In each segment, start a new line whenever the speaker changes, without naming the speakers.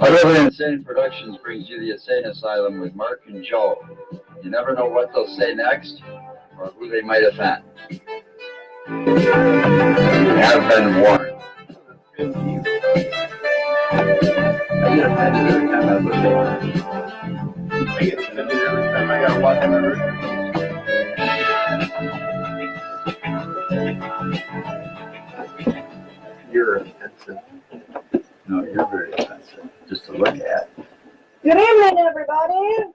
Utterly Insane Productions brings you the Insane Asylum with Mark and Joe. You never know what they'll say next or who they might offend. You have been warned. I get offended every time I look at it.
I get offended every time I gotta watch my room. You're offensive.
No, you're very offensive, just to look at.
Good evening, everybody.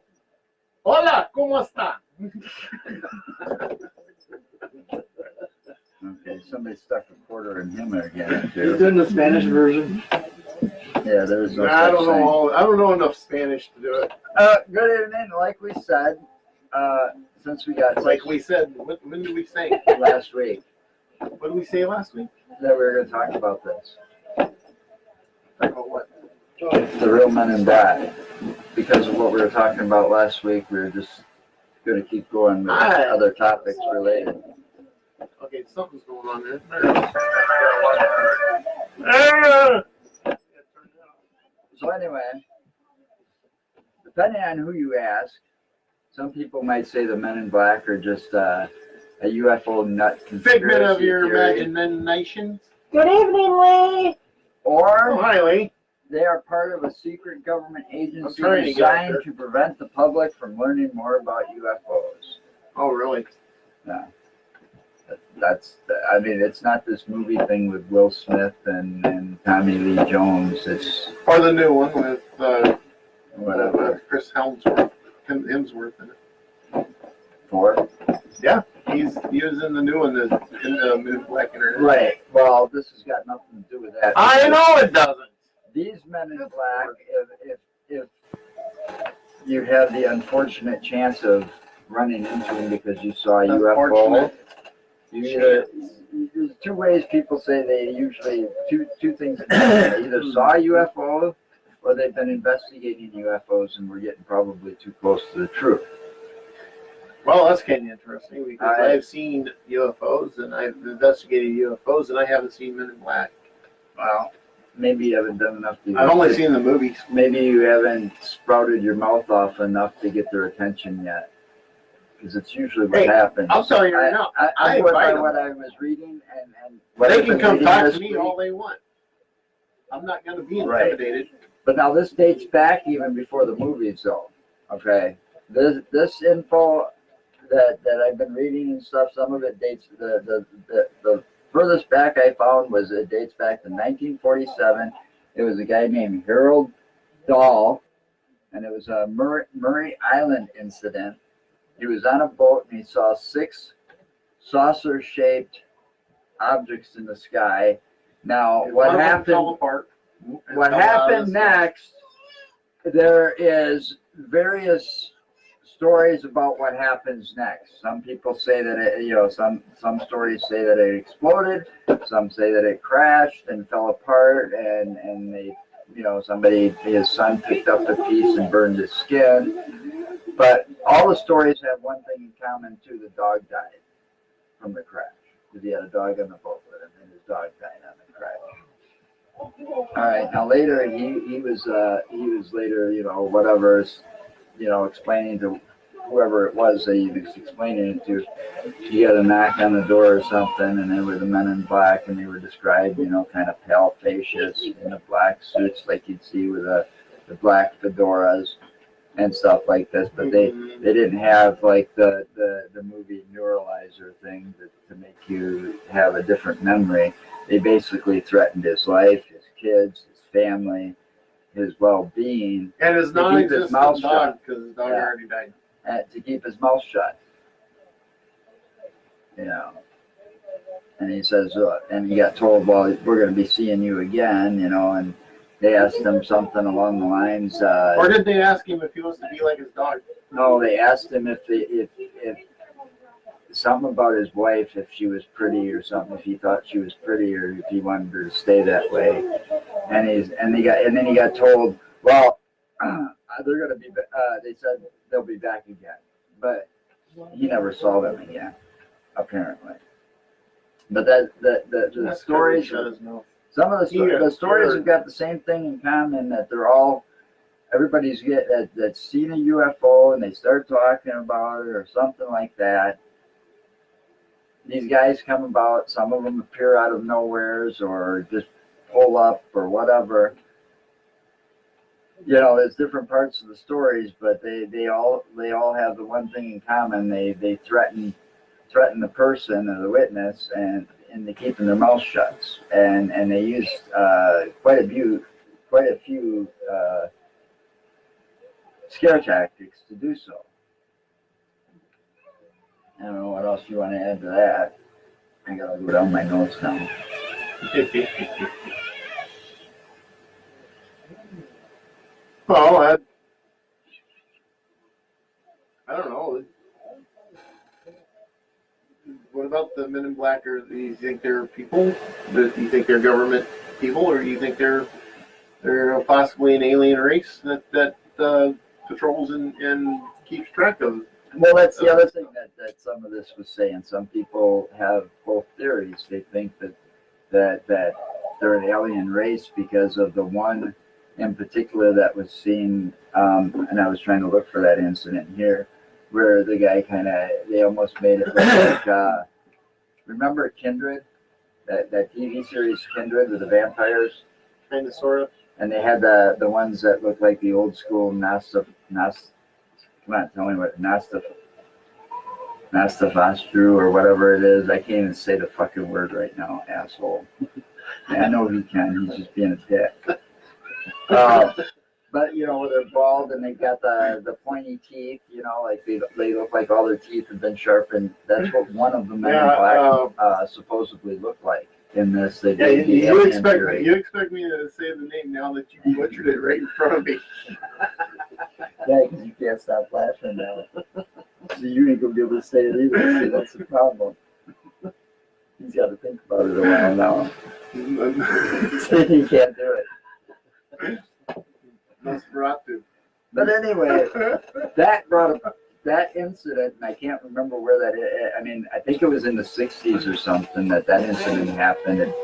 Hola, ¿cómo está?
Okay, somebody stuck a quarter in him again,
You're
too.
doing the Spanish version.
Yeah, there's no
I
such
don't
thing.
know. I don't know enough Spanish to do it.
Good evening. Like we said, since we got
Like we said, when did we say?
last week
What did we say last week?
that we were going to talk about this,
Talk about what?
the real Men in Black, because of what we were talking about last week. We were just going to keep going with other topics related.
Okay, something's going on there.
So anyway, depending on who you ask, some people might say the Men in Black are just a UFO nut conspiracy
Figment of your
theory,
imagination.
Good evening, Lee.
or
Oh, hi, Lee.
they are part of a secret government agency
trying to get
designed
there.
to prevent the public from learning more about UFOs.
Oh, really?
Yeah. I mean, it's not this movie thing with Will Smith and Tommy Lee Jones. It's
Or the new one with
whatever.
Chris Hemsworth in it.
For.
Yeah, he was in the new one in the Men in Black Internet.
Right. Well, this has got nothing to do with that.
I know it doesn't.
These Men in Black, if you have the unfortunate chance of running into them because you saw a UFO, there's two ways people say they usually, two things. They either saw a UFO or they've been investigating UFOs and we're getting probably too close to the truth.
Well, that's kind of interesting because I've seen UFOs and I've investigated UFOs and I haven't seen Men in Black.
Well, maybe you haven't done enough to.
I've only seen the movies.
Maybe you haven't sprouted your mouth off enough to get their attention yet. Because it's usually what happens.
I'll tell you right now.
I went by what I was reading and what
They
I've
can
been
come
reading
talk
this
to me
week.
all they want. I'm not going to be intimidated.
But now this dates back even before the movies, though. Okay, this info that I've been reading and stuff. Some of it dates the furthest back I found was it dates back to 1947. It was a guy named Harold Dahl, and it was a Murray Island incident. He was on a boat and he saw 6 saucer-shaped objects in the sky. Now, what happened? What happened next? There is various stories about what happens next. Some people say that it, some stories say that it exploded. Some say that it crashed and fell apart, and they, his son picked up a piece and burned his skin. But all the stories have one thing in common too: the dog died from the crash because he had a dog on the boat with him, and his dog died on the crash. All right. Now later, he was later, explaining to whoever it was that he was explaining it to. He had a knock on the door or something, and they were the Men in Black, and they were described, kind of pale faces in the black suits like you'd see with the black fedoras and stuff like this, but they didn't have like the movie Neuralizer thing to make you have a different memory. They basically threatened his life, his kids, his family, his well-being,
and his non-existent dog because his dog already died.
To keep his mouth shut. And he says, and he got told, well, we're going to be seeing you again, and they asked him something along the lines.
Or did they ask him if he wants to be like his dog?
No, they asked him if something about his wife, if she was pretty or something, if he thought she was pretty or if he wanted her to stay that way. And then he got told, well, they're going to be. They said they'll be back again, but he never saw them again, apparently. But the stories. Some of the,
Yeah,
the stories
sure.
have got the same thing in common, that they're all, everybody's that's seen a UFO and they start talking about it or something like that. These guys come about, some of them appear out of nowheres or just pull up or whatever. You know, there's different parts of the stories, but they all have the one thing in common. They threaten the person or the witness, and they keeping their mouth shut, and they use quite a few scare tactics to do so. I don't know what else you want to add to that. I gotta go down my notes now.
Well, I don't know. What about the Men in Black? Or do you think they're people? Do you think they're government people, or do you think they're possibly an alien race that patrols and keeps track of?
Well, that's the other thing that some of this was saying. Some people have both theories. They think that they're an alien race because of the one in particular that was seen, and I was trying to look for that incident here, where the guy they almost made it look like, remember Kindred, that TV series Kindred with the vampires?
Kind of, sort of.
And they had the ones that looked like the old school come on, tell me what Nastafastru or whatever it is. I can't even say the fucking word right now, asshole. I know he can. He's just being a dick. But you know, they're bald and they got the pointy teeth. You know, like they look like all their teeth have been sharpened. That's what one of the Men in Black supposedly looked like in this. They did
you expect me to say the name now that you butchered it right in front of me.
Yeah, because you can't stop laughing now. So you ain't gonna be able to say it either. See, that's the problem. He's got to think about it a while now. So he can't do it.
Nosferatu.
But anyway, that brought up that incident, and I can't remember where that is. I mean, I think it was in the 60s or something that incident happened. And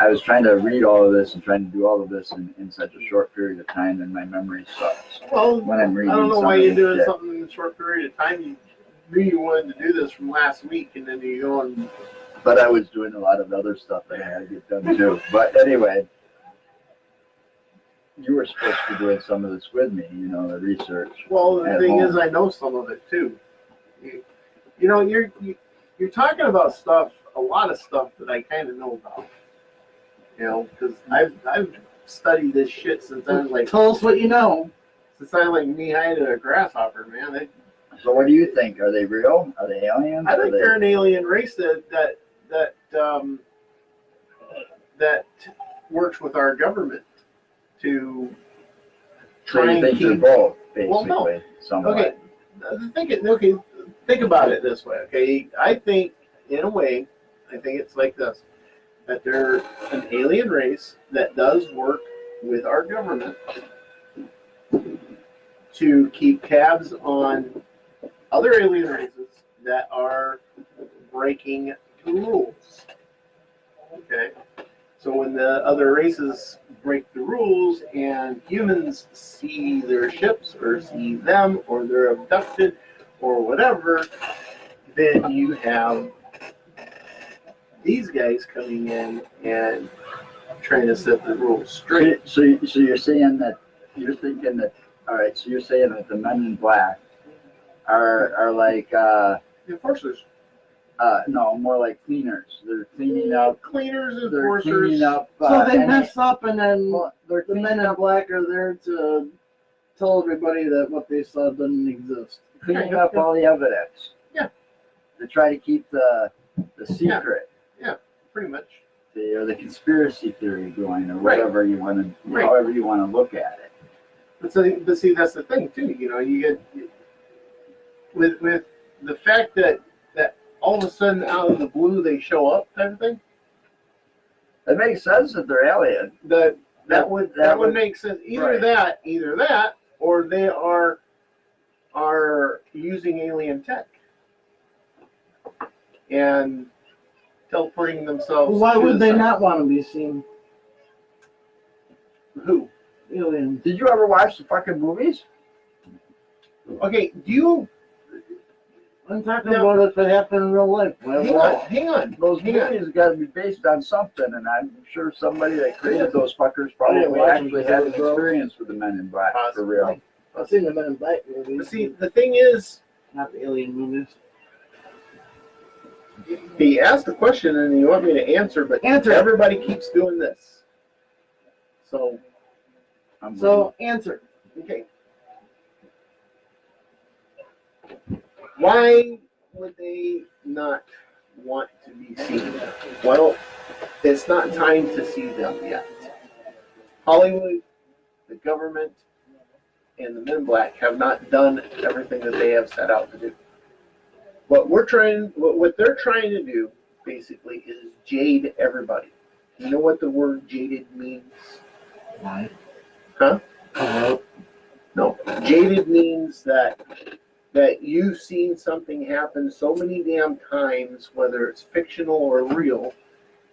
I was trying to read all of this and trying to do all of this in such a short period of time, and my memory sucks.
Well,
when I'm reading
I don't know why you're doing
shit.
something in a short period of time. You knew you wanted to do this from last week, and then you go and...
But I was doing a lot of other stuff that I had to get done too. But anyway, you were supposed to be doing some of this with me, you know, the research.
Well, the thing is, I know some of it too. You know, you're talking about stuff, a lot of stuff that I kind of know about. You know, because I've studied this shit since I was like.
Tell us what you know.
Since I was like knee-high to a grasshopper, man.
So what do you think? Are they real? Are they aliens?
I think they're an alien race that works with our government to
So you think they're both, basically,
Well, no.
somewhat.
Okay. Think about it this way. Okay, I think in a way, I think it's like this: that they're an alien race that does work with our government to keep tabs on other alien races that are breaking the rules. Okay, so when the other races break the rules and humans see their ships or see them or they're abducted or whatever, then you have these guys coming in and trying to set the rules straight.
So you're saying that you're thinking that, all right, so you're saying that the Men in Black are like
Enforcers.
No, more like cleaners. They're cleaning up.
Cleaners,
They're
enforcers.
cleaning up.
So they mess up, and then
They're
the Men
cleaning
in
up,
Black are there to tell everybody that what they saw doesn't exist.
cleaning up all the evidence.
Yeah.
To try to keep the secret.
Pretty much.
Or the conspiracy theory going, or whatever you want to,
Right.
however you want to look at it.
But see, that's the thing too. You know, you get with the fact that all of a sudden out of the blue they show up, type of thing.
It makes sense that they're alien.
That would make sense. Either
right.
that, or they are using alien tech and teleporting themselves.
Why
to
would
the
they
sun.
not want to be seen?
Who?
Aliens.
Did you ever watch the fucking movies?
Okay, do you
I'm talking
No.
about if it happened in real life.
hang on.
Those
Hang on.
movies got to be based on something, and I'm sure somebody that created those fuckers probably
didn't watch them
actually
because I
had
was
an
broke.
experience with the Men in Black, for
Possibly.
real.
I've seen the Men in Black
But
movies.
see, the thing is,
Not the alien movies.
he asked a question and you want me to answer, but
Answer.
everybody keeps doing this. So,
So, answer.
okay. Why would they not want to be seen? Well, it's not time to see them yet. Hollywood, the government, and the Men in Black have not done everything that they have set out to do. What they're trying to do, basically, is jade everybody. You know what the word jaded means?
Why?
Huh? No. Jaded means that you've seen something happen so many damn times, whether it's fictional or real,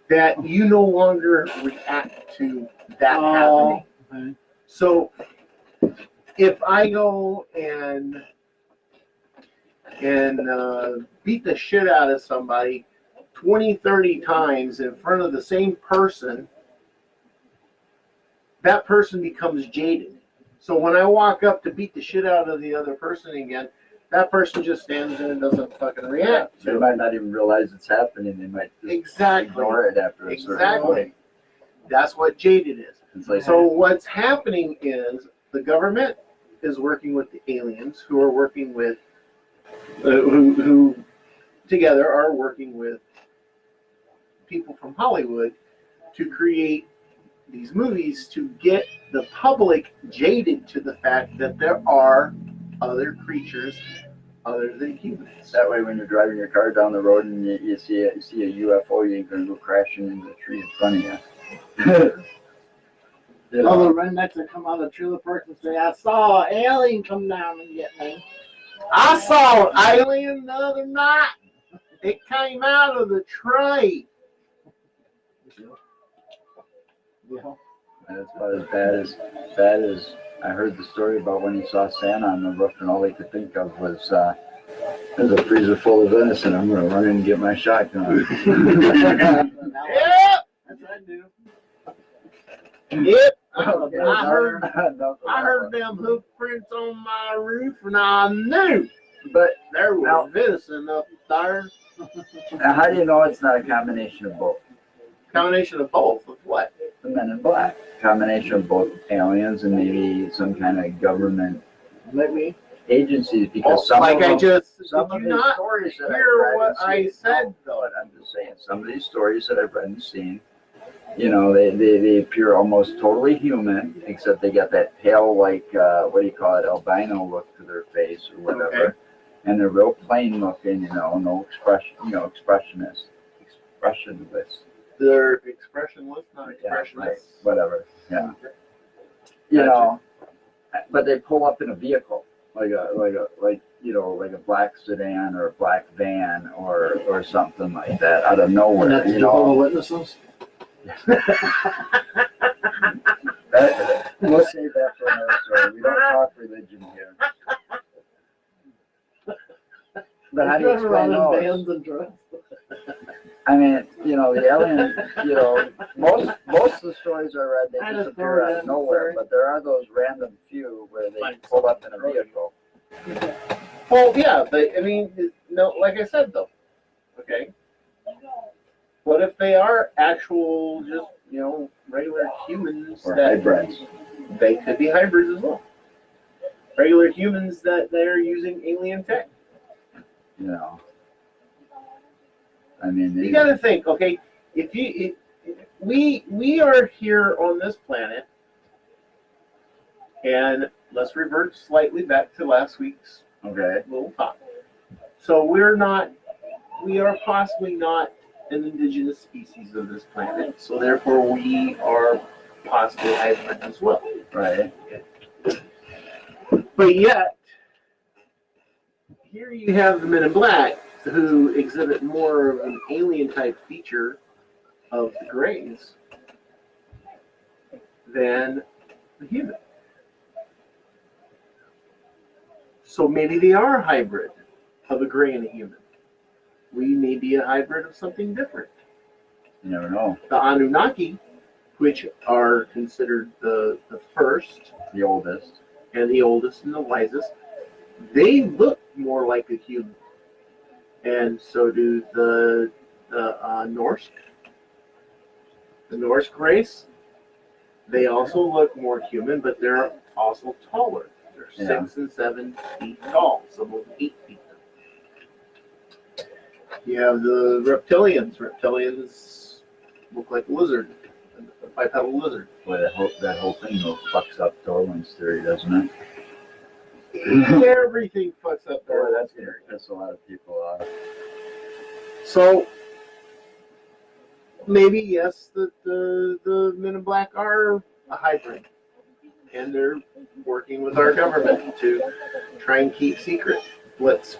that you no longer react to that happening.
Okay.
So if I go and beat the shit out of somebody 20, 30 times in front of the same person, that person becomes jaded. So when I walk up to beat the shit out of the other person again, that person just stands there and doesn't fucking react
They
to it.
might not even realize it's happening. They might just
Exactly.
ignore it after a certain
Exactly.
point.
That's what jaded is.
It's like,
So what's happening is the government is working with the aliens, who are working with, who together are working with people from Hollywood to create these movies to get the public jaded to the fact that there are other creatures other than humans.
that way when you're driving your car down the road and you see a UFO, you ain't going to go crashing into the tree in front of you. You
All
know?
the rednecks that come out of the trailer park and say, I saw an alien come down and get me.
I saw an alien the other night. It came out of the tree.
Yeah.
And it's about as bad as I heard the story about when he saw Santa on the roof, and all he could think of was, there's a freezer full of venison. I'm going to run in and get my shotgun.
Yep.
That's what I do.
Yep.
Okay,
I heard
enough of
I heard
that
them hoof prints on my roof, and I knew
one. But
there was
Now-
venison up there.
now how do you know it's not a combination of both?
Combination of both. Of what?
The Men in Black. Combination of both aliens and maybe some kind of government
Maybe.
agencies,
Well,
because some
like
of
I
them,
just
some
did
of
you
these
not
stories that
hear
I've read
what
and
I
seen,
said?
though, I'm just saying, some of these stories that I've read and seen, you know, they appear almost totally human, except they got that pale, like, what do you call it, albino look to their face or whatever.
Okay.
And they're real plain looking, you know, no expression, expressionless.
Their expressionless, not
Yeah,
expressionless.
right, whatever, yeah.
Okay.
You
Gotcha.
know, but they pull up in a vehicle, like a black sedan or a black van or something like that out of
And
nowhere,
that's
you
Jehovah's
know.
Witnesses.
We'll save that for another story. We don't talk religion here. But how do you
Drive around
explain
in
those?
vans and drugs.
I mean, you know, the alien, you know, most of the stories I read,
I
they
just
disappear
throw it
out of
in,
nowhere,
sorry.
but there are those random few where they pull up in a vehicle.
Well, yeah, but I mean, no, like I said though. Okay. What if they are actual, just regular humans
Or
that
hybrids.
they could be hybrids as well? Regular humans that they're using alien tech.
You know. I mean,
You got to think, okay, we are here on this planet, and let's revert slightly back to last week's
okay.
little talk. So we are possibly not an indigenous species of this planet, so therefore we are possibly hybrid as well.
Right.
But yet, here you have the Men in Black who exhibit more of an alien type feature of the grays than the human. So maybe they are a hybrid of a gray and a human. We may be a hybrid of something different.
You never know.
The Anunnaki, which are considered the first,
The oldest.
and the oldest and the wisest, they look more like a human. And so do the Norse. The Norse race, they also look more human, but they're also taller. They're 6 and 7 feet tall, some of them 8 feet tall. You have the reptilians. Reptilians look like a lizard, a bipedal lizard.
Boy, that whole thing fucks up Darwin's theory, doesn't it?
Everything fucks up
Boy,
there.
that's gonna piss a lot of people off.
So maybe yes, the Men in Black are a hybrid, and they're working with our government to try and keep secret what's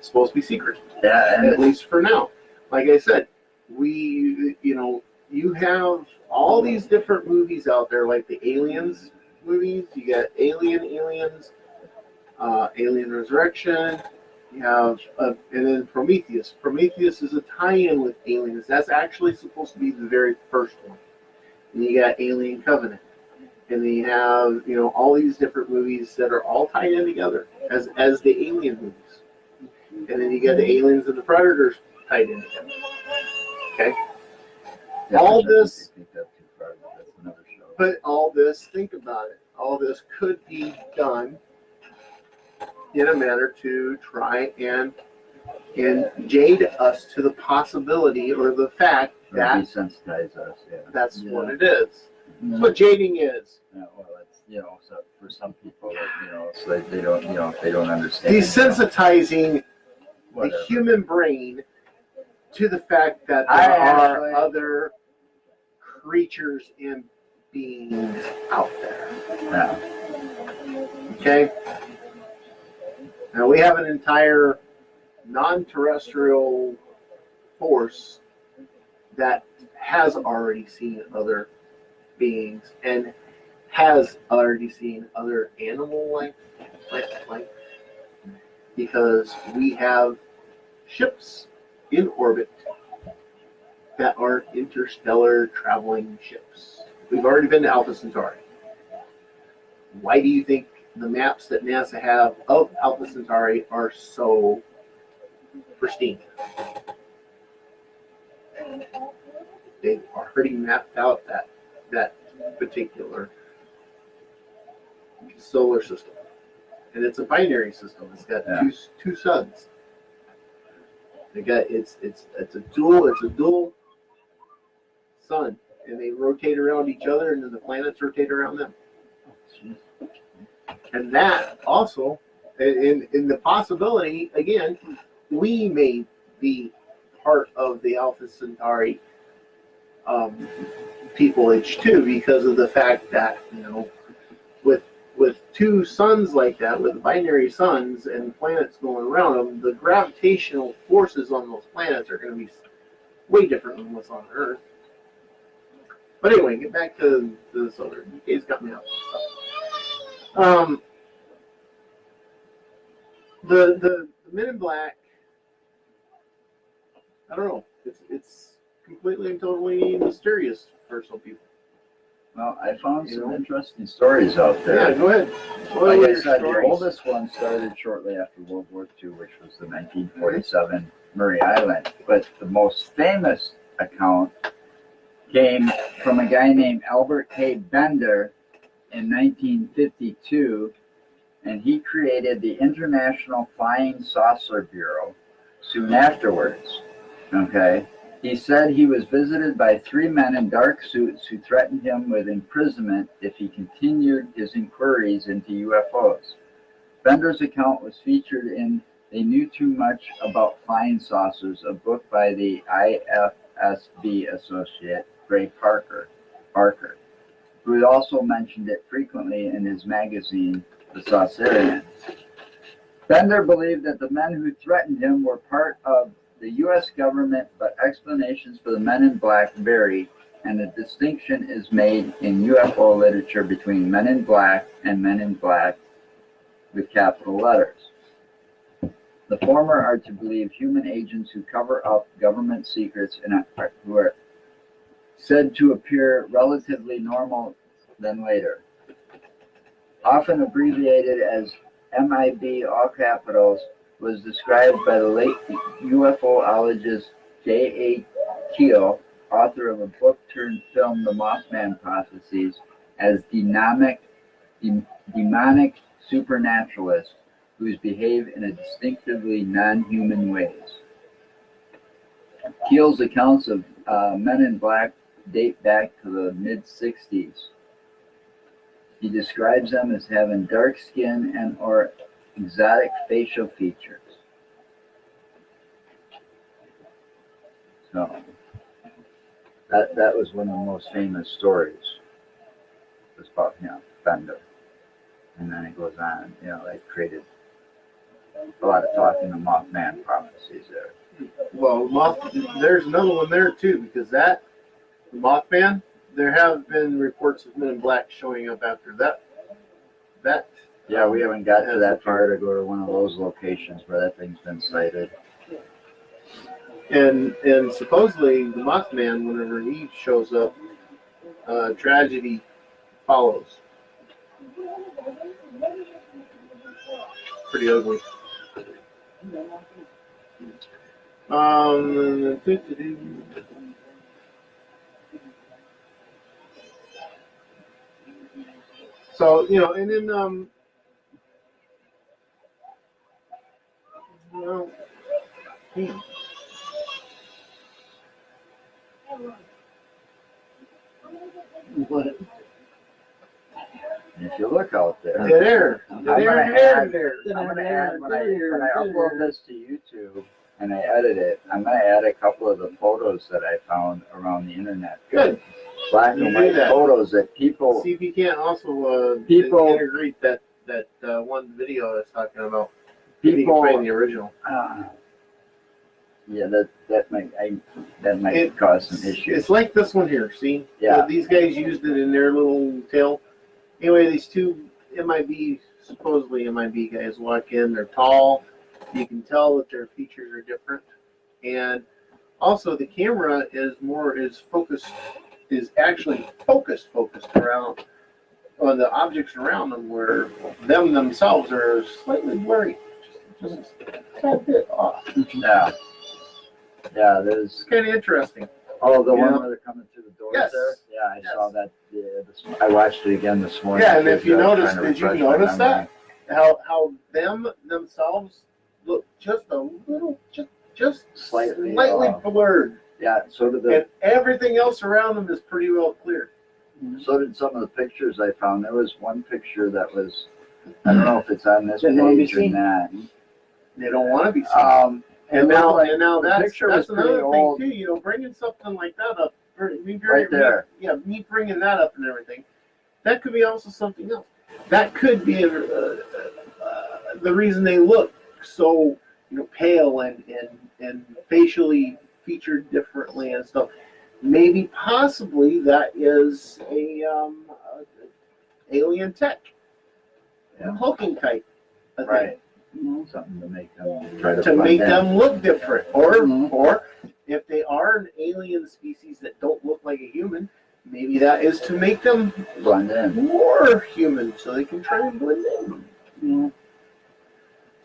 supposed to be secret,
Yeah,
at
and
least for now. Like I said, you have all these different movies out there, like the Aliens movies. You got Aliens, Alien Resurrection. You have, and then Prometheus. Prometheus is a tie-in with Aliens. That's actually supposed to be the very first one. And you got Alien Covenant. And then you have, all these different movies that are all tied in together as the Alien movies. And then you got the Aliens and the Predators tied in together. Okay?
yeah,
all
which I think
this-
they picked up too far, but that's another show.
But all this, think about it, all this could be done in a manner to try and jade us to the possibility or the fact
Or
that
desensitize us, yeah.
that's
Yeah.
what it is. That's what jading is.
Yeah, well, that's, so for some people, so they don't, if they don't understand.
Desensitizing the
Whatever.
human brain to the fact that
I
there
actually-
are other creatures and beings out there.
Yeah.
Okay? Now we have an entire non-terrestrial force that has already seen other beings and has already seen other animal life, because we have ships in orbit that are interstellar traveling ships. We've already been to Alpha Centauri. Why do you think the maps that NASA have of Alpha Centauri are so pristine? They've already mapped out that particular solar system, and it's a binary system. It's got two suns. They got it's a dual sun, and they rotate around each other, and then the planets rotate around them. And that also, in the possibility, again, we may be part of the Alpha Centauri people H2 because of the fact that, with two suns like that, with binary suns and planets going around them, the gravitational forces on those planets are going to be way different than what's on Earth. But anyway, get back to the solar. He's got me out. The Men in Black, I don't know. It's completely and totally mysterious for some people.
Well, I found some interesting stories out there.
Yeah, go ahead.
Like I
your
said, the
stories.
oldest one started shortly after World War II, which was the 1947 Murray Island. But the most famous account came from a guy named Albert K. Bender in 1952, and he created the International Flying Saucer Bureau soon afterwards. Okay? He said he was visited by 3 men in dark suits who threatened him with imprisonment if he continued his inquiries into UFOs. Bender's account was featured in They Knew Too Much About Flying Saucers, a book by the IFSB associate, Ray Barker, who had also mentioned it frequently in his magazine, The Saucerian. Bender believed that the men who threatened him were part of the U.S. government, but explanations for the men in black vary, and a distinction is made in UFO literature between men in black and men in black with capital letters. The former are to believe human agents who cover up government secrets and who are said to appear relatively normal than later. Often abbreviated as MIB, all capitals, was described by the late UFOologist J.A. Keel, author of a book turned film, The Mothman Prophecies, as demonic supernaturalists who behave in a distinctively non-human ways. Keel's accounts of men in black date back to the mid-60s. He describes them as having dark skin and or exotic facial features. So that was one of the most famous stories. It was about Bender. And then it goes on, they created a lot of talk in the Mothman prophecies there.
Well, there's another one there too, because the Mothman, there have been reports of men in black showing up after that.
Yeah, we haven't got to that far to go to one of those locations where that thing's been sighted.
And supposedly the Mothman, whenever he shows up, tragedy follows. Pretty ugly. So, and then,
What?
And if you look out there,
dead air.
I'm gonna add when I upload this to YouTube and I edit it, I'm gonna add a couple of the photos that I found around the internet.
Good.
Black and white photos that people
see if you can't also integrate that one video I was talking about.
People
find the original.
Yeah, that might cause some issues.
It's like this one here. See?
Yeah.
These guys used it in their little tale. Anyway, these two supposedly MIB guys walk in. They're tall. You can tell that their features are different, and also the camera is actually focused around on the objects around them, where themselves are slightly blurry, just a tad bit off.
Yeah, there's
It's kind of interesting.
Oh, the one where they're coming through the doors there? Yeah, I saw that. I watched it again this morning.
Yeah, and if you notice, did you notice that? How themselves look just a little, just slightly blurred.
Yeah, so did
and everything else around them is pretty well clear.
So did some of the pictures I found. There was one picture that was, I don't know if it's on this page or not.
They don't want to be seen. And now that's another
old.
thing too. Bringing something like that up,
right there.
Me bringing that up and everything. That could be also something else. That could be the reason they look so pale and facially featured differently and stuff. Maybe possibly that is a alien tech, hulking type.
Right. Something to make them try to
make them look different, or if they are an alien species that don't look like a human, maybe that is to make them
blend in
more human, so they can try and blend in.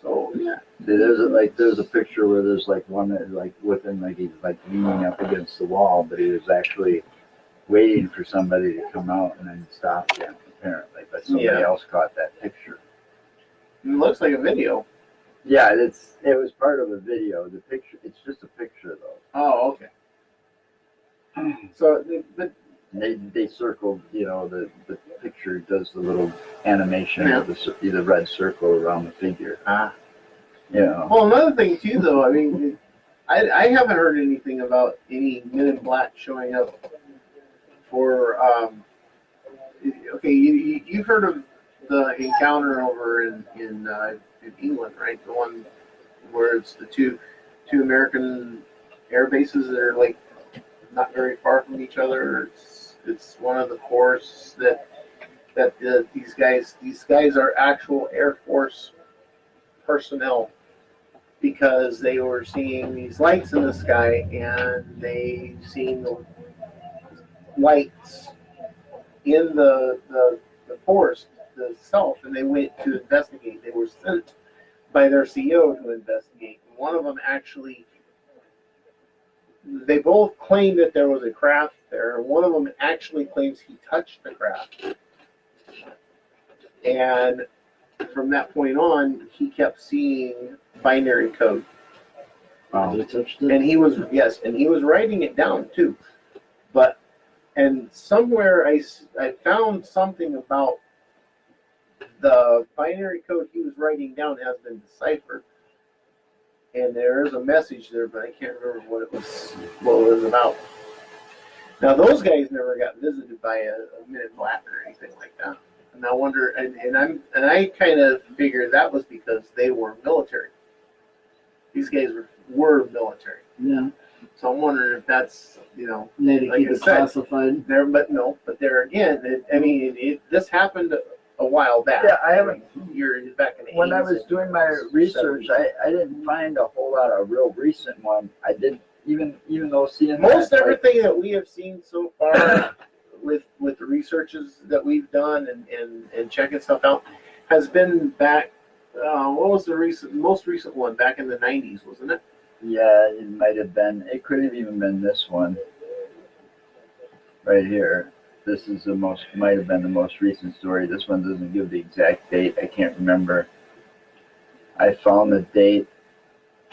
So yeah,
there's a picture where there's one that with him he's leaning up against the wall, but he was actually waiting for somebody to come out and then stopped him apparently, but somebody else caught that picture.
It looks like a video.
Yeah, it was part of a video. The picture, it's just a picture though.
Oh, okay. So,
they circled, the picture does the little animation of the red circle around the figure.
Well, another thing too, though, I mean, I haven't heard anything about any Men in Black showing up for. Okay, you've heard of the encounter over in in England, right? The one where it's the two American air bases that are like not very far from each other. It's one of the force that these guys are actual Air Force personnel, because they were seeing these lights in the sky and they seen the lights in the forest itself, and they went to investigate. They were sent by their CEO to investigate. One of them actually, they both claimed that there was a craft there. One of them actually claims he touched the craft. And from that point on, he kept seeing binary code.
Wow.
And he was, yes, and he was writing it down too. But, and somewhere I found something about the binary code he was writing down has been deciphered. And there is a message there, but I can't remember what it was about. Now those guys never got visited by a MIB black or anything like that. And I wonder, and I kind of figured that was because they were military. These guys were military.
Yeah.
So I'm wondering if that's, you know,
They had to
like
keep
I
it
said,
classified.
but there again, this happened a while back.
Yeah, I haven't.
You're back in the
When
80s
I was doing my research, I didn't find a whole lot of real recent one. I did, even though seeing
most
that,
everything that we have seen so far with the researches that we've done and checking stuff out has been back. What was the most recent one? Back in the 90s, wasn't it?
yeah, it might have been. It could have even been this one right here. This is might have been the most recent story. This one doesn't give the exact date. I can't remember. I found the date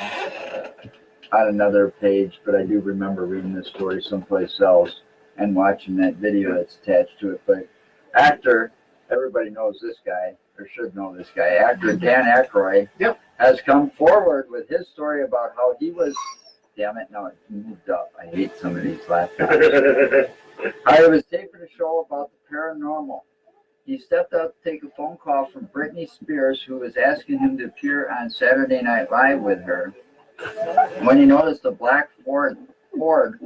on another page, but I do remember reading this story someplace else and watching that video that's attached to it. But actor, everybody knows this guy, or should know this guy. Actor Dan Aykroyd has come forward with his story about how he was, damn it, no, it moved up. I hate some of these laptops. I was taping a show about the paranormal. He stepped out to take a phone call from Britney Spears, who was asking him to appear on Saturday Night Live with her. When he noticed a black Ford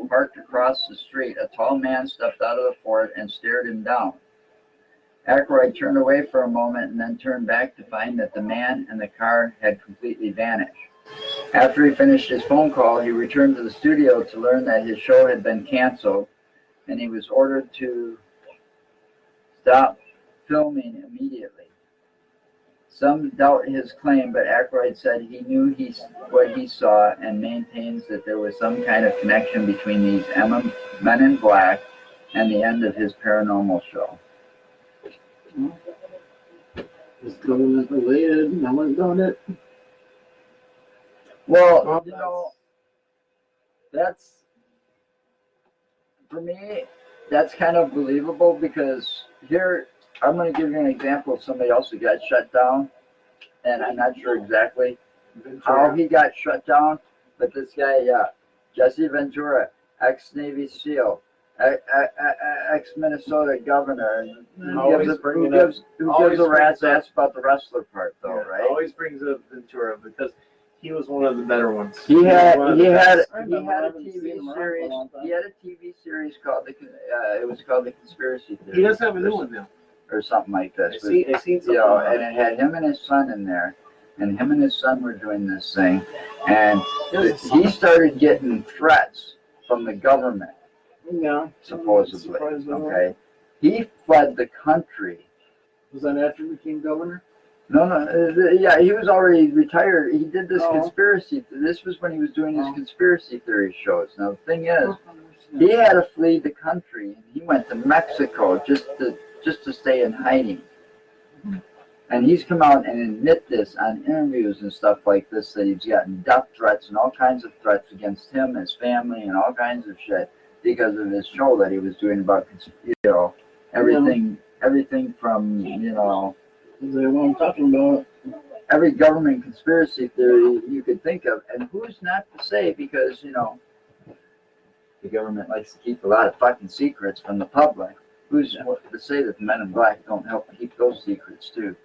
parked across the street, a tall man stepped out of the Ford and stared him down. Aykroyd turned away for a moment and then turned back to find that the man and the car had completely vanished. After he finished his phone call, he returned to the studio to learn that his show had been canceled, and he was ordered to stop filming immediately. Some doubt his claim, but Aykroyd said he knew what he saw and maintains that there was some kind of connection between these men in black and the end of his paranormal show.
It's government related. No one's done it.
Well, you know, that's, for me, that's kind of believable, because here, I'm going to give you an example of somebody else who got shut down, and I'm not sure exactly how he got shut down, but this guy, Jesse Ventura, ex-Navy SEAL, ex-Minnesota governor, who gives a rat's ass about the wrestler part, though, right?
Always brings up Ventura because he was one of the better ones.
He had a
haven't seen
TV
him around
series.
for a long time.
He had a TV series called it was called The Conspiracy Theory.
He does have a new one now.
or something like this.
I seen something.
You know,
about
and it had him and his son in there, and him and his son were doing this thing, and he started getting threats from the government,
Yeah.
supposedly.
Surprisingly.
Okay, he fled the country.
Was that after he became governor?
No, yeah, he was already retired. He did this
Oh.
conspiracy. This was when he was doing his
Oh.
conspiracy theory shows. Now the thing is, he had to flee the country, and he went to Mexico just to stay in hiding. And he's come out and admit this on interviews and stuff like this, that he's gotten death threats and all kinds of threats against him, his family, and all kinds of shit because of his show that he was doing about, everything from,
Is that what I'm talking about?
every government conspiracy theory you could think of. And who's not to say, because, the government likes to keep a lot of fucking secrets from the public. Who's to say that the men in black don't help keep those secrets too?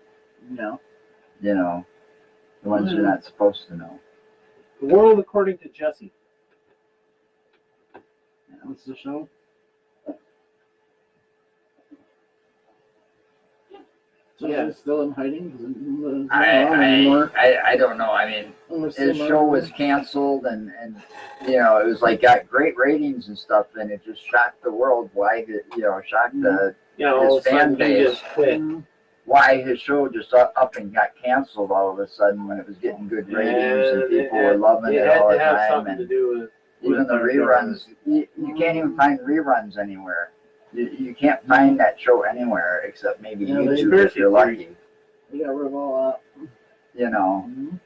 No.
The ones you're not supposed to know.
The World According to Jesse.
What's the show? So
Yeah.
is it still in hiding? 'Cause it's not on anymore.
I don't know. I mean,
Unless
his
some
show
other-
was canceled, and you know, it was like got great ratings and stuff, and it just shocked the world. Why, you know, shocked the
You know, all of a
His fan
sudden he
base.
just quit.
Mhm.
why his show just up and got canceled all of a sudden when it was getting good ratings and people were loving it all
had
the
to have
time.
something to
And
do with
even the
our
reruns, you can't even find reruns anywhere. You can't find that show anywhere except maybe
Yeah,
YouTube if you're lucky.
We got rid of all that.
You know.
Mhm.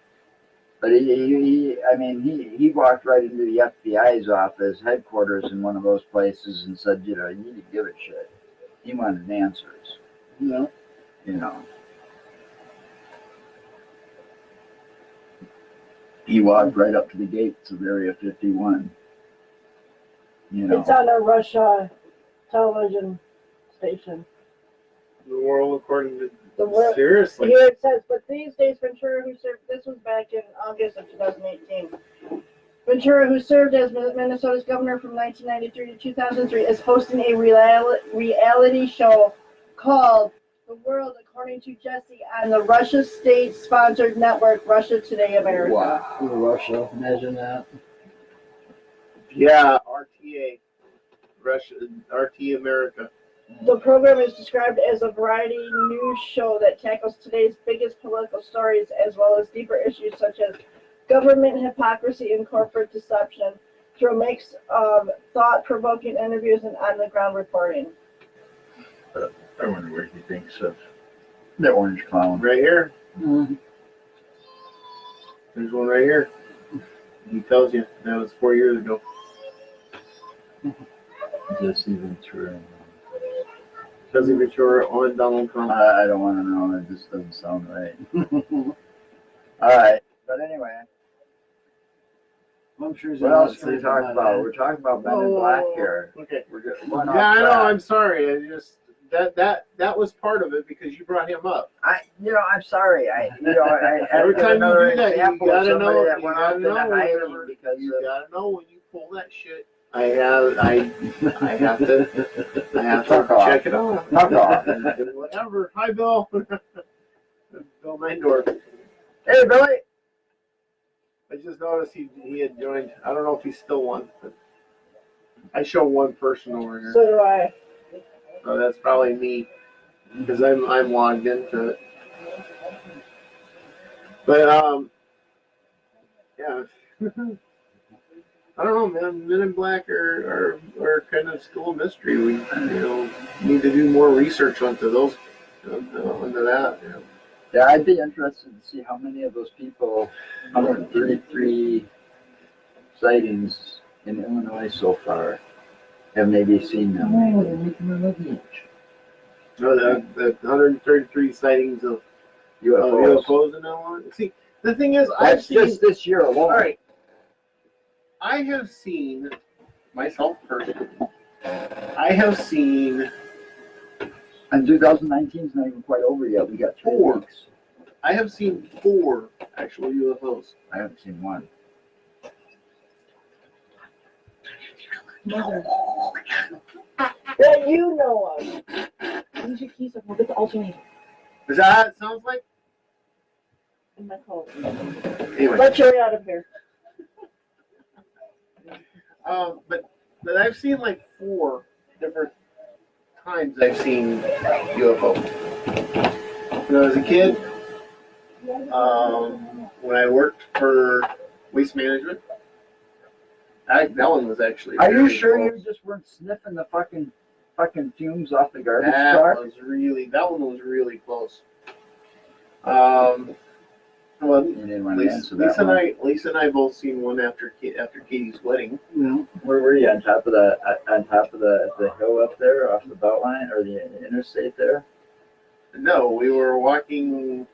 But he walked right into the FBI's office, headquarters in one of those places, and said, you know, you need to give a shit. He wanted answers,
No.
you know. He walked right up to the gates of Area 51. You know.
It's on a Russia television station.
The World According to
The world.
Seriously.
Here it says, but these days Ventura, who served, this was back in August of 2018. Ventura, who served as Minnesota's governor from 1993 to 2003, is hosting a reality show called The World According to Jesse on the Russia state-sponsored network Russia Today America.
Wow.
Russia, imagine that.
Yeah, RTA. Russia, RT America.
The program is described as a variety news show that tackles today's biggest political stories as well as deeper issues such as government hypocrisy and corporate deception through a mix of thought-provoking interviews and on-the-ground reporting.
I wonder what he thinks of.
The orange clown.
Right here.
Mhm.
There's one right here. He tells you that was 4 years ago.
Jesse Ventura.
Jesse Ventura on Donald Trump.
I don't want to know. It just doesn't sound right. All right. But anyway,
I'm sure he's
what
got
else
to
can we
say
talk about?
that.
We're talking about Men in Black here.
Okay.
We're going off
Yeah, I know.
track.
I'm sorry. I just that was part of it because you brought him up.
I'm sorry.
Every time you
another
do that, you
example of
gotta
somebody
know.
that
You
went
gotta
off into
know.
hiding because
You
of
gotta know when you pull that shit. I have to
Fuck off.
check it out.
Fuck off.
Whatever. Hi, Bill. Bill Mindorf.
Hey, Billy.
I just noticed he had joined. I don't know if he's still one, but I show one person over here.
So do I.
So that's probably me because I'm logged into it. But yeah. I don't know, man. Men in Black are kind of still a mystery. We need to do more research onto those, onto that. You know.
Yeah, I'd be interested to see how many of those people, 133 sightings in Illinois so far, have maybe seen them.
No, the 133 sightings of
UFOs.
UFOs in Illinois. See, the thing is, I've
That's
seen.
just this year alone.
All right. I have seen myself personally. I have seen
And 2019 is not even quite over yet. We got 3
4.
weeks.
I have seen 4 actual UFOs.
I haven't seen one.
That you know of. Use your keys up. We'll get the alternator
Is that how it sounds like?
in my phone.
Anyway,
Let Jerry out of here.
but I've seen like 4 different times I've seen UFO. When I was a kid, when I worked for Waste Management, that one was actually.
Are you
very
sure
close.
you just weren't sniffing the fucking fumes off the garbage
That
truck?
that one was really close. Well,
You didn't want to answer that
Lisa
one.
Lisa and I both seen one after Katie's wedding.
Yeah.
Where were you? On top of the hill up there, off the Beltline or the interstate there?
No, we were walking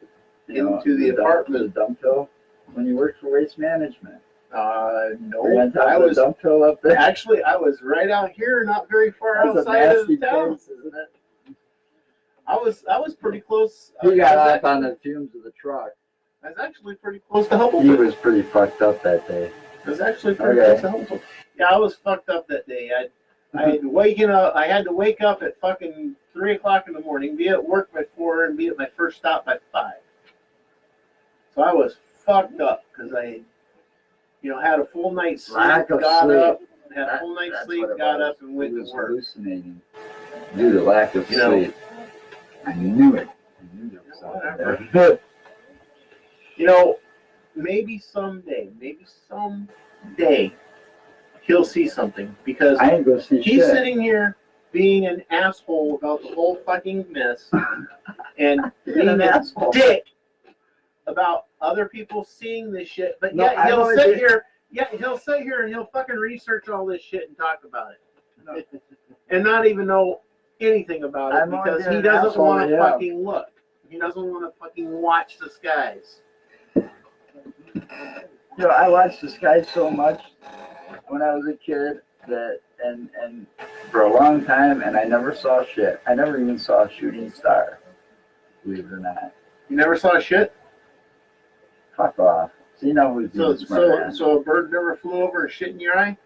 You know,
into the apartment.
the dump hill. When you worked for Waste Management.
No,
Were you on top
I
of the
was
dump hill up there.
actually I was right out here, not very far
That's a
outside of
nasty
town.
place, isn't it?
I was pretty close.
He got
I was
up on the fumes of the truck.
I was actually pretty close to
He
Humboldt.
was pretty fucked up that day.
I was actually pretty
Okay.
close to Humboldt. Yeah, I was fucked up that day. I had to wake up at fucking 3 o'clock in the morning, be at work by 4, and be at my first stop by 5. So I was fucked up because I, had a full night's sleep,
Lack of
got
sleep.
up, had a full night's
That's
sleep,
what it
got
was.
up, and went
He
to
was
work.
hallucinating due to lack of
You know.
sleep. I knew it. I knew there was something there.
Maybe someday, he'll see something because
I ain't gonna see
he's
shit.
sitting here being an asshole about the whole fucking mess and being
an
a
asshole.
dick about other people seeing this shit. But
No,
yet
I
he'll
know
sit
it-
here. Yeah, he'll sit here and he'll fucking research all this shit and talk about it, and not even know anything about it
I'm only
because
being
he
an
doesn't
asshole
want
to
to
him.
fucking look. He doesn't want to fucking watch the skies.
I watched the sky so much when I was a kid that and for a long time, and I never saw shit. I never even saw a shooting star. Believe it or not.
You never saw shit.
Fuck off. So you know who's
So
being smart ass.
so a bird never flew over and shit in your eye.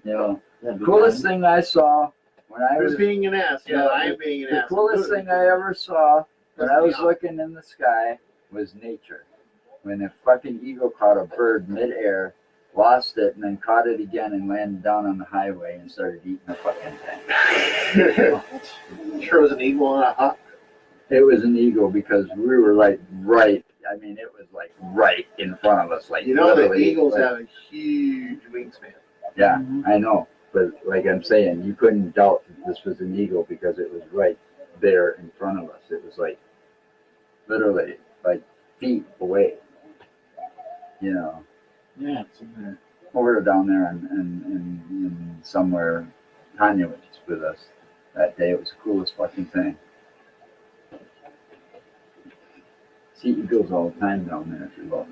The coolest thing I saw when I
Who's
was
being an ass? Yeah, I am being an
the
ass.
coolest thing I ever saw when I was
Yeah.
looking in the sky was nature. When a fucking eagle caught a bird midair, lost it, and then caught it again and landed down on the highway and started eating the fucking thing.
Sure, it was an eagle and a hawk.
It was an eagle because we were like right. I mean, it was like right in front of us. Like
You know the
literally,
eagles
like-
have a huge wingspan.
Yeah, I know. But like I'm saying, you couldn't doubt that this was an eagle because it was right there in front of us. It was like literally like feet away.
Yeah.
Over down there and somewhere, Tanya was with us that day. It was the coolest fucking thing. See eagles all the time down there if you look.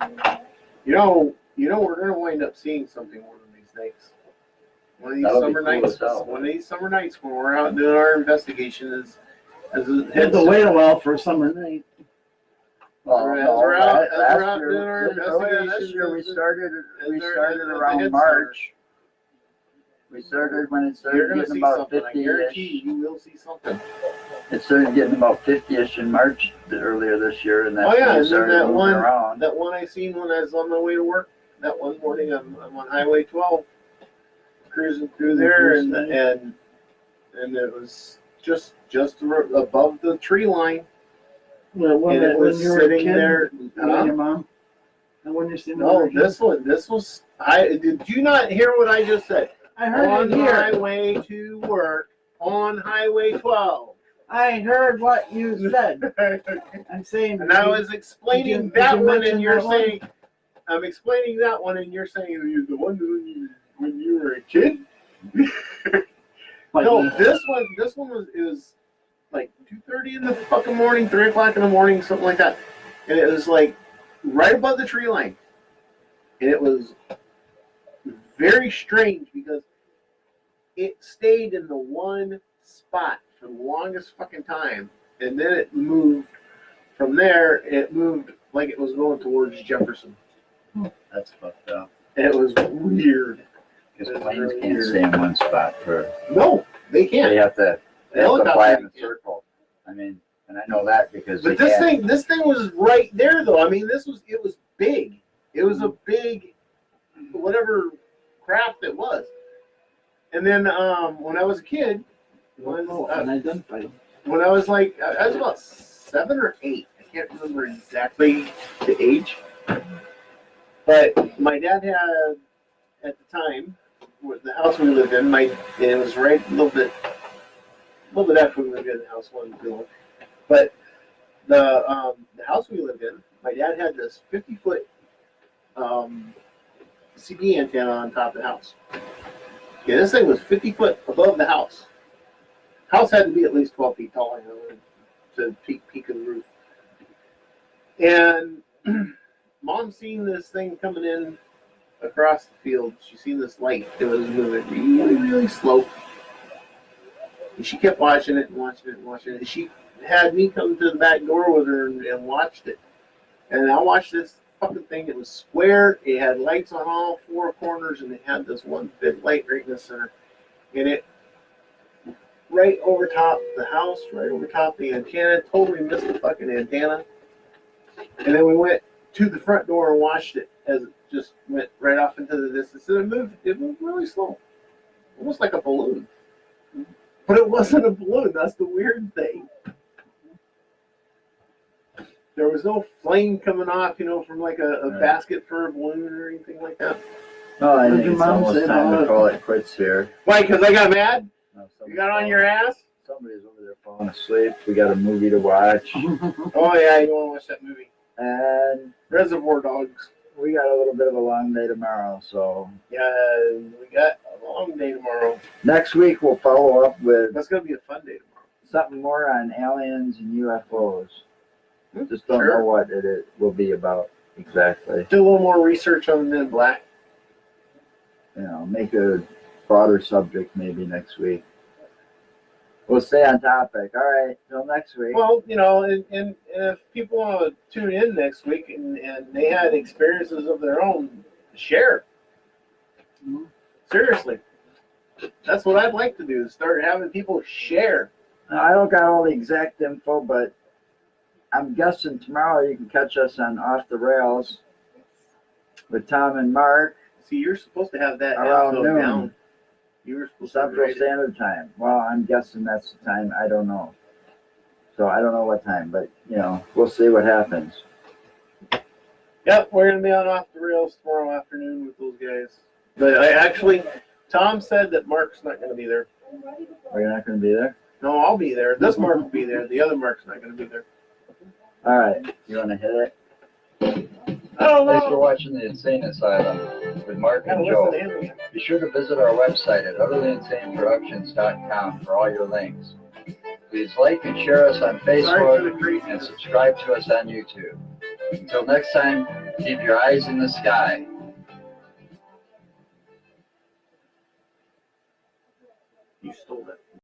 We're gonna wind up seeing something one of these nights. One of these
That'll be
summer
cool
nights.
as hell.
One of these summer nights when we're out doing our investigation is
You have to wait a while for a summer night.
Well,
As
no,
we're out-
last
as we're out
year,
doing our
earlier this
investigation,
year we started
as they're
around
head
March. We started when it
You're
started
gonna
getting
see
about
something. I guarantee
50-ish.
you will see something.
It started getting about 50-ish in March earlier this year, and that's
Oh, yeah,
when
and
we
then
started
that
moving
one-
around.
That one I seen when I was on my way to work. That one morning I'm on Highway 12, cruising through there, and it was just above the tree line,
Well,
and it was
you were a
sitting
kid,
there.
you and your mom. And when you seen
No, this was. Did you not hear what I just said?
I heard
On
it here.
my way to work on Highway 12.
I heard what you said. I'm saying.
And I was explaining
Did
that
you
one,
mention
and you're
that one?
saying, I'm explaining that one, and you're saying you're the one when you were a kid.
Like,
No, this one was like 2:30 in the fucking morning, 3 o'clock in the morning, something like that, and it was like right above the tree line, and it was very strange because it stayed in the one spot for the longest fucking time, and then it moved from there. It moved like it was going towards Jefferson.
That's fucked up.
It was weird.
Because
That's
planes
really
can't
weird.
stay in one spot for.
No, they can't.
They have to fly
Helicopter
in a
can't.
circle. I mean, and I know that because
But
they can't.
this thing was right there though. I mean, it was big. It was a big, whatever craft it was. And then when I was a kid, when I was like, I was about 7 or 8. I can't remember exactly the age. But my dad had, at the time, with the house we lived in, it was right a little bit after we lived in the house one built. But the house we lived in, my dad had this 50-foot CD antenna on top of the house. Yeah, this thing was 50 foot above the house. House had to be at least 12 feet tall, to peak of the roof. And Mom seen this thing coming in across the field. She seen this light that was moving really, really slow. And she kept watching it and watching it and watching it. And she had me come to the back door with her and watched it. And I watched this fucking thing. It was square. It had lights on all four corners, and it had this one big light right in the center. And it right over top the house, right over top the antenna. Totally missed the fucking antenna. And then we went to the front door and watched it as it just went right off into the distance. And it moved really slow, almost like a balloon. But it wasn't a balloon. That's the weird thing. There was no flame coming off, from like a basket for a balloon or anything like that.
Well, I
What
think
did your
it's
mom
almost
say
time
about
to
it?
call it quits here.
Why? Because I got mad?
No,
You
somebody's
got on your ass?
Somebody's over there falling asleep. We got a movie to watch.
Oh, yeah, you want to watch that movie.
And
Reservoir Dogs.
we got a little bit of a long day tomorrow. So
Yeah, we got a long day tomorrow.
next week we'll follow up with
That's going to be a fun day tomorrow.
something more on aliens and UFOs. Just don't
Sure.
know what it will be about exactly.
Do a little more research on Men in Black.
Make a broader subject maybe next week. We'll stay on topic. All right, till next week.
Well, and if people want to tune in next week and they had experiences of their own, share. Seriously. That's what I'd like to do, is start having people share.
Now, I don't got all the exact info, but I'm guessing tomorrow you can catch us on Off the Rails with Tom and Mark,
See, you're supposed to have that
Around
info
noon.
down. You were supposed to
Central
write it.
Standard Time. Well, I'm guessing that's the time. I don't know. So I don't know what time, but we'll see what happens.
Yep, we're gonna be on Off the Rails tomorrow afternoon with those guys. But Tom said that Mark's not gonna be there.
Are you not going to be there?
No, I'll be there. This Mark will be there. The other Mark's not gonna be there.
All right. You want to hit it?
I don't
Thanks for
know.
watching The Insane Asylum with Mark
Gotta
and
listen
Joe.
to him again.
Be sure to visit our website at utterlyinsaneproductions.com for all your links. Please like and share us on
Sorry for
Facebook
the
and
craziness.
subscribe to us on YouTube. Until next time, keep your eyes in the sky.
You stole that.